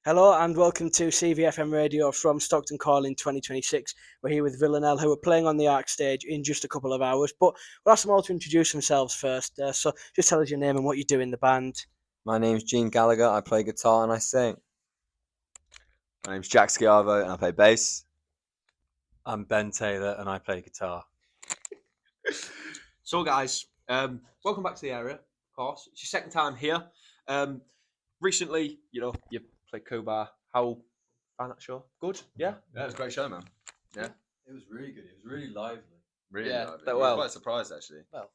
Hello and welcome to CVFM Radio from Stockton Calling 2026. We're here with VILLANELLE, who are playing on the Arc stage in just a couple of hours. But we'll ask them all to introduce themselves first. So just tell us your name and what you do in the band. My name's Liam Gallagher. I play guitar and I sing. My name's Jack Schiavo and I play bass. I'm Ben Taylor and I play guitar. So guys, welcome back to the area, of course. It's your second time here. Recently, you played Cobar. How found that show? Good? Yeah? Yeah, it was a great show, man. Yeah. It was really good. It was really lively. Really Yeah, lively. that We well. were quite surprised, actually. Well,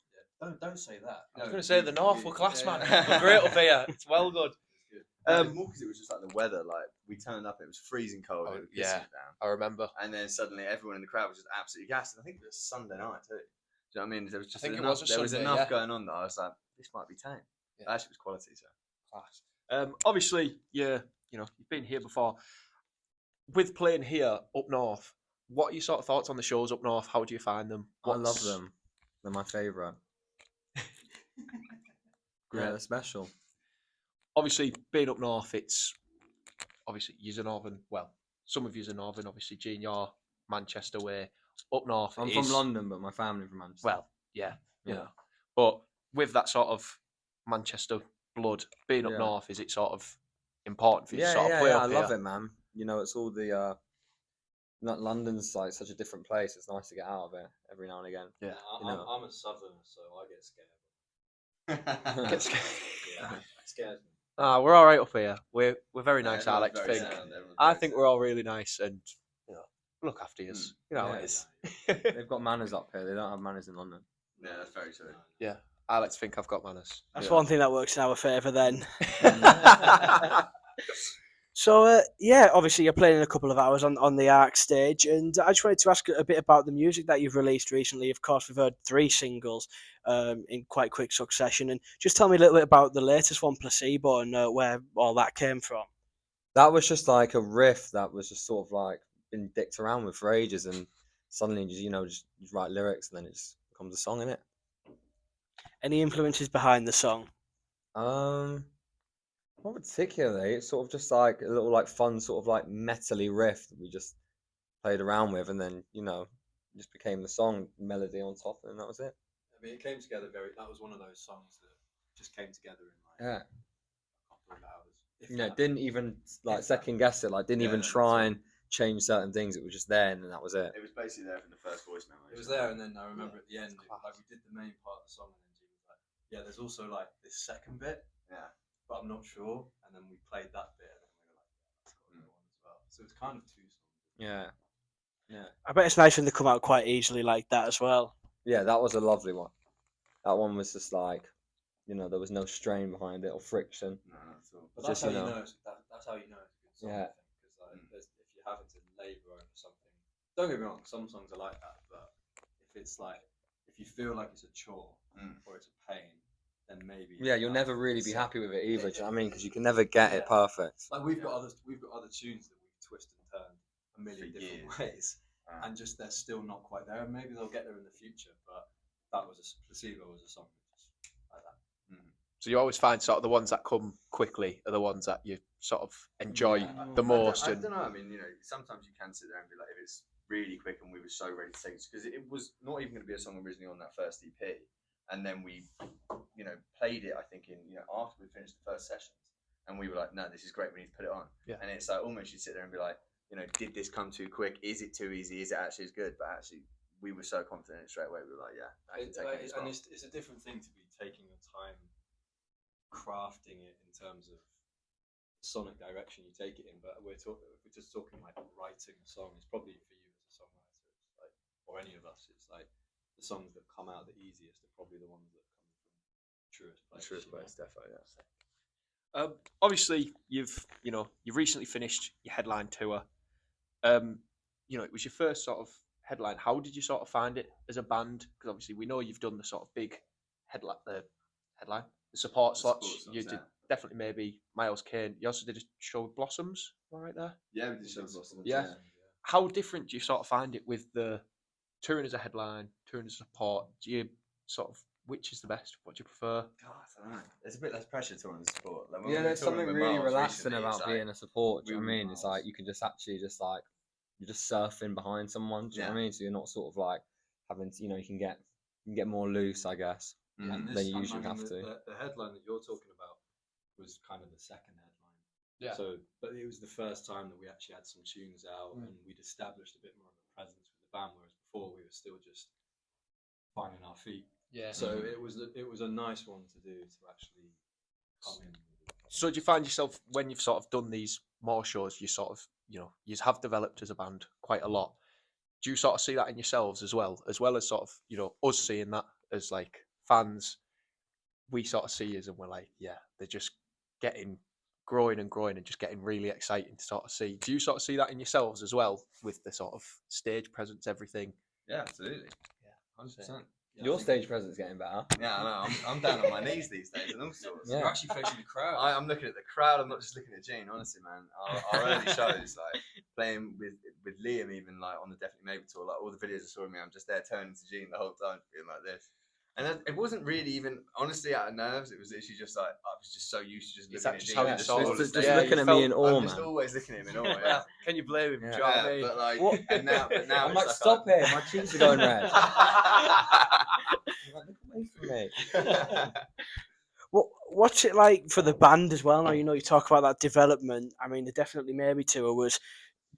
Don't say that. I was going to say the North were class, man. yeah. We're great up here. It's well good. More because it was just like the weather. Like, we turned up, it was freezing cold. Oh, It was pissing yeah. it down. I remember. And then suddenly everyone in the crowd was just absolutely gassed. And I think it was Sunday night, too. Do you know what I mean? There was just think it enough, was a there was Sunday, enough yeah. going on that I was like, this might be tame. Yeah. But actually, it was quality, so. Class. Obviously, you've been here before. With playing here up north, what are your sort of thoughts on the shows up north? How do you find them? I love them. They're my favourite. Great. Yeah, they're special. Obviously, being up north, it's obviously you're northern. Well, some of you're northern. Obviously, Gene, you're Manchester way. Up north, I'm it from is- London, but my family's from Manchester. Well, yeah, you Yeah. know. But with that sort of Manchester blood, being up Yeah. north, is it sort of important for you to yeah, sort of yeah, play yeah. up I here? love it, man. It's all the. Not London's like such a different place. It's nice to get out of it every now and again. Yeah. I'm a southerner, so I get scared. Get scared. Yeah, it scares me. We're all right up here. We're very Yeah, nice. I like everyone's to very think. sound, everyone's I very think sound. we're all really nice and look after us. You know how Yeah, it is. They've got manners up here. They don't have manners in London. Yeah, that's very true. Yeah, I like to think I've got manners. That's Yeah. one thing that works in our favour then. So, obviously you're playing in a couple of hours on the Arc stage, and I just wanted to ask a bit about the music that you've released recently. Of course, we've heard 3 singles in quite quick succession, and just tell me a little bit about the latest one, Placebo, and where all that came from. That was just like a riff that was just sort of like been dicked around with for ages, and suddenly just write lyrics, and then it just becomes a song, innit? Any influences behind the song? Not particularly. It's sort of just like a little like fun sort of like metally riff that we just played around with, and then just became the song melody on top, and that was it. I mean, it came together That was one of those songs that just came together in like Yeah. a couple of hours. If Yeah, that. didn't even like If that. second guess it. Like didn't Yeah, even no, that's try right. and change certain things. It was just there, and then that was it. It was basically there from the first voice memo. It was there, and then I remember at the end, like we did the main part of the song, and then G was like, "Yeah, there's also like this second bit, Yeah. but I'm not sure." And then we played that bit, and then we were like, "Yeah, that's got to go on as well." So it's kind of 2 songs. Yeah. Yeah. I bet it's nice when they come out quite easily like that as well. Yeah, that was a lovely one. That one was just like, there was no strain behind it or friction. No, that's all. But that's Just, how you you know. know. That's how you know it's a good song. Yeah. I think because if you're having to labour over something, don't get me wrong, some songs are like that. But if you feel like it's a chore or it's a pain, then maybe Yeah, you'll that- never really be so- happy with it either. Do you know what I mean? Because you can never get it perfect. Like we've got other tunes that we've twisted and turned a million For different years. ways, and just they're still not quite there. And maybe they'll get there in the future. But that was Placebo was a song just like that. So you always find sort of the ones that come quickly are the ones that you sort of enjoy the most. I And don't know. I mean, sometimes you can sit there and be like, if it's really quick and we were so ready to take it, because it was not even going to be a song originally on that first EP, and then we, played it. I think after we finished the first sessions, and we were like, no, this is great. We need to put it on. Yeah. And it's like almost you sit there and be like, did this come too quick? Is it too easy? Is it actually as good? But actually, we were so confident in it straight away. We were like, yeah, I can take it. As well. And it's a different thing to be taking your time crafting it in terms of sonic direction you take it in. But if we're just talking like writing a song, it's probably for you as a songwriter, it's like, or any of us, it's like the songs that come out the easiest are probably the ones that come from truest place. Truest place, definitely. Yeah. obviously, you've recently finished your headline tour. It was your first sort of headline. How did you sort of find it as a band? Because obviously we know you've done the sort of big headline, the support slots. You did Definitely Maybe, Miles Kane. You also did a show with Blossoms, am I right there? Yeah, we did show Blossoms. Yeah. How different do you sort of find it with the touring as a headline, touring as a support? Do you sort of which is the best? What do you prefer? God, I don't know. There's a bit less pressure to run the support. Like, when Yeah, we were there's touring something with really Miles relaxing recently, about it's being a support. Do you know what I we mean? It's like you can just actually just like you're just surfing behind someone. Do you know what I mean? So you're not sort of like having to, you can get more loose, I guess, And than this, you usually have to. the headline that you're talking about was kind of the second headline. Yeah. So, but it was the first time that we actually had some tunes out and we'd established a bit more of a presence with the band, whereas before we were still just finding our feet. Yeah. So it was a nice one to do, to actually come in. So do you find yourself, when you've sort of done these more shows, you sort of, you have developed as a band quite a lot. Do you sort of see that in yourselves as well as sort of, us seeing that as like fans? We sort of see us and we're like, yeah, they're just growing and just getting really exciting to sort of see. Do you sort of see that in yourselves as well, with the sort of stage presence, everything? Yeah, absolutely. Yeah, 100%. Yeah, Your stage presence getting better. Yeah, I know. I'm down on my knees these days and all sorts. Yeah. You're actually facing the crowd. I'm looking at the crowd. I'm not just looking at Gene. Honestly, man, our early shows, like playing with Liam, even like on the Definitely Maybe tour, like all the videos I saw of me, I'm just there turning to Gene the whole time, being like this. And it wasn't really even honestly out of nerves. It was literally just like I was just so used to just Is looking that at just Gene. how and you just saw sort it? of Just Yeah, looking you at me in felt- awe, I'm just man. always looking at him in awe. Yeah. Can you blame him? Yeah. Do you know what I Yeah, mean? but like, What- and now I'm it's like, like stop it, my cheeks are going red. Like, look away from me. What's it like for the band as well? Now you talk about that development. I mean, the Definitely Maybe tour was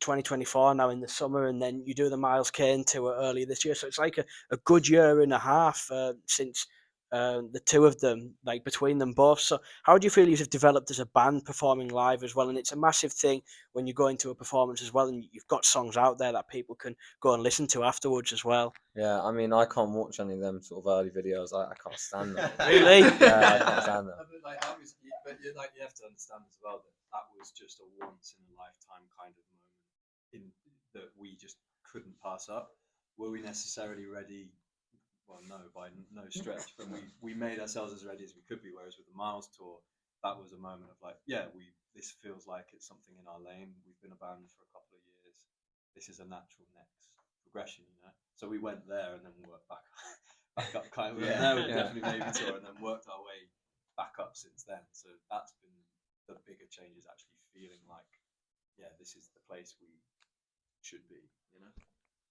2024 now in the summer, and then you do the Miles Kane tour earlier this year. So it's like a good year and a half since the two of them, like between them both. So how do you feel you've developed as a band performing live as well? And it's a massive thing when you go into a performance as well, and you've got songs out there that people can go and listen to afterwards as well. Yeah, I mean, I can't watch any of them sort of early videos. I can't stand them. Really? Yeah, I can't stand them. But that was, but you have to understand as well that was just a once in a lifetime kind of moment that we just couldn't pass up. Were we necessarily ready? Well, no, by no stretch. But we made ourselves as ready as we could be. Whereas with the Miles tour, that was a moment of like, yeah, this feels like it's something in our lane. We've been a band for a couple of years. This is a natural next progression, So we went there and then worked back up kind of. We went there with Definitely Maybe tour and then worked our way back up since then. So that's been the bigger change, is actually feeling like, yeah, this is the place we should be,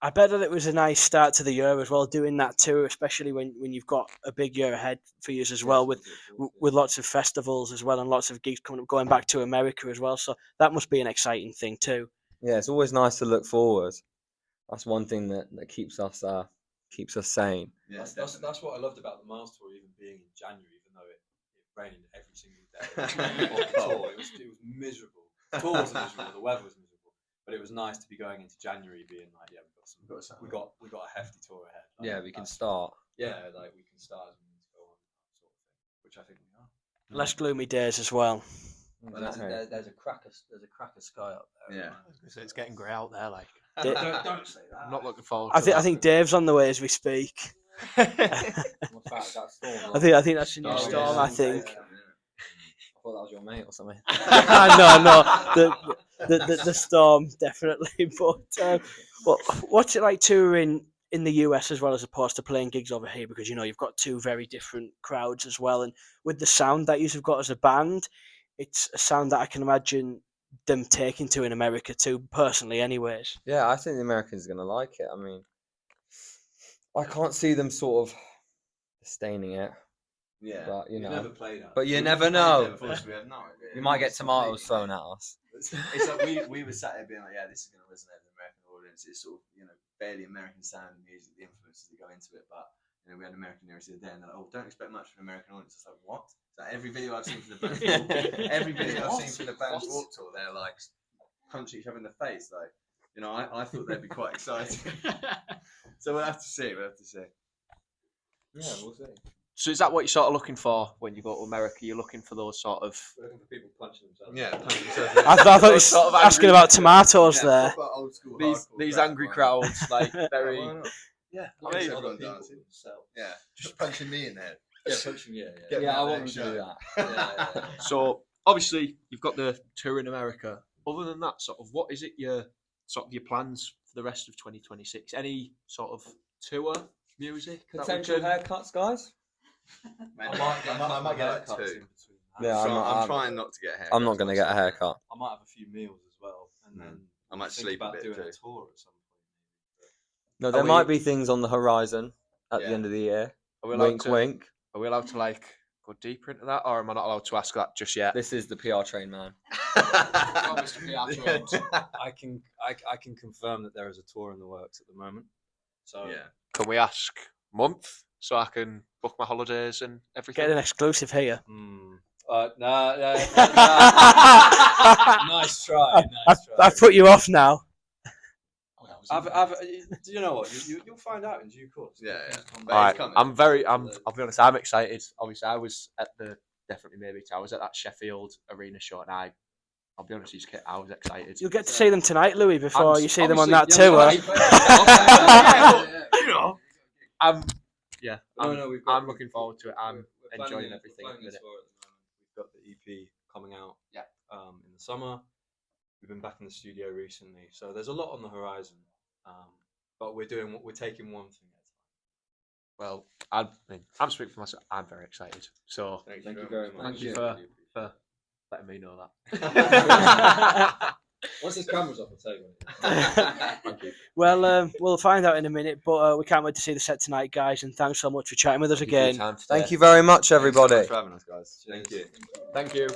I bet that it was a nice start to the year as well, doing that tour, especially when you've got a big year ahead for you as well, with lots of festivals as well and lots of gigs coming up, going back to America as well. So that must be an exciting thing too. Yeah, it's always nice to look forward. That's one thing that keeps us sane. Yeah, that's what I loved about the Miles tour, even being in January, even though it rained every single day. On the tour, it was miserable. The tour was miserable. The weather was miserable. But it was nice to be going into January, being like, yeah, we got a hefty tour ahead. Like, Yeah, we can start. Yeah, like we can start as we need to go on, sort of thing, which I think we are. Less gloomy days as well. Exactly. There's a cracker sky up there. Yeah. So it's getting grey out there. Like, Don't say that. I'm not looking forward. I think Dave's on the way as we speak. What's that storm? I think that's a new Oh, storm. yeah. I think. I thought that was your mate or something. No, the storm definitely. But what's it like touring in the US as well as opposed to playing gigs over here? Because you've got two very different crowds as well, and with the sound that you've got as a band, it's a sound that I can imagine them taking to in America too. Personally, anyways. Yeah, I think the Americans are gonna like it. I mean, I can't see them sort of disdaining it, Yeah. but We've never played that. But you never Yeah, know. unfortunately, we have no idea. We might get It's tomatoes completely- thrown at us. It's like we were sat there being like, yeah, this is going to resonate with the American audience. It's sort of, fairly American sound music, the influences that go into it. But, we had American lyrics the other day and they're like, oh, don't expect much from an American audience. It's like, what? So every video I've seen for the band, every video I've seen for the band's walk tour, they're like punching each other in the face. Like, I thought they'd be quite excited. So we'll have to see. Yeah, we'll see. So is that what you're sort of looking for when you go to America? You're looking for those sort of. We're looking for people punching themselves. Yeah, I thought you were Sort of asking angry- about tomatoes there. proper old school these hardcore angry crowd. crowds, like very. Why not? Yeah, Why not? amazing. Everyone People dancing. themselves. Yeah, just punching me in the head. Yeah, punching. Yeah. Get me Yeah, I out want of them that to do show. that. Yeah. So obviously you've got the tour in America. Other than that, sort of, what is it your plans for the rest of 2026? Any sort of tour music? that we Potential can- haircuts, guys. I might get that too. Yeah, I'm trying not to get a haircut. I'm not going to get a haircut. I might have a few meals as well, and then I might think sleep a about bit doing too. a tour at some point. No, there might be things on the horizon at the Yeah. end of the year. Are we allowed Wink, to, wink. Are we allowed to like go deeper into that, or am I not allowed to ask that just yet? This is the PR train, man. I can confirm that there is a tour in the works at the moment. So Yeah. Can we ask month so I can book my holidays and everything? Get an exclusive here. Nice try. I've put you off now. Do you know what? You'll find out in due course. Yeah. Right. I'll be honest, I'm excited. Obviously, I was at the Definitely Maybe. I was at that Sheffield Arena show, and I'll be honest, I was excited. You'll get to see them tonight, Louis, before you see them on that obviously, tour. You know, I'm looking forward to it. I'm We're enjoying planning everything. a tour at the moment. We've got the EP coming out. In the summer. We've been back in the studio recently, so there's a lot on the horizon. But we're taking one thing at a time. Well, I'm speaking for myself. I'm very excited. So Thank you very much. Thank you for letting me know that. Once this camera's off, I'll tell you what it is. Well, we'll find out in a minute, but we can't wait to see the set tonight, guys, and thanks so much for chatting with us again. Thank you very much, everybody. Thanks for having us, guys. Thank you. Thank you.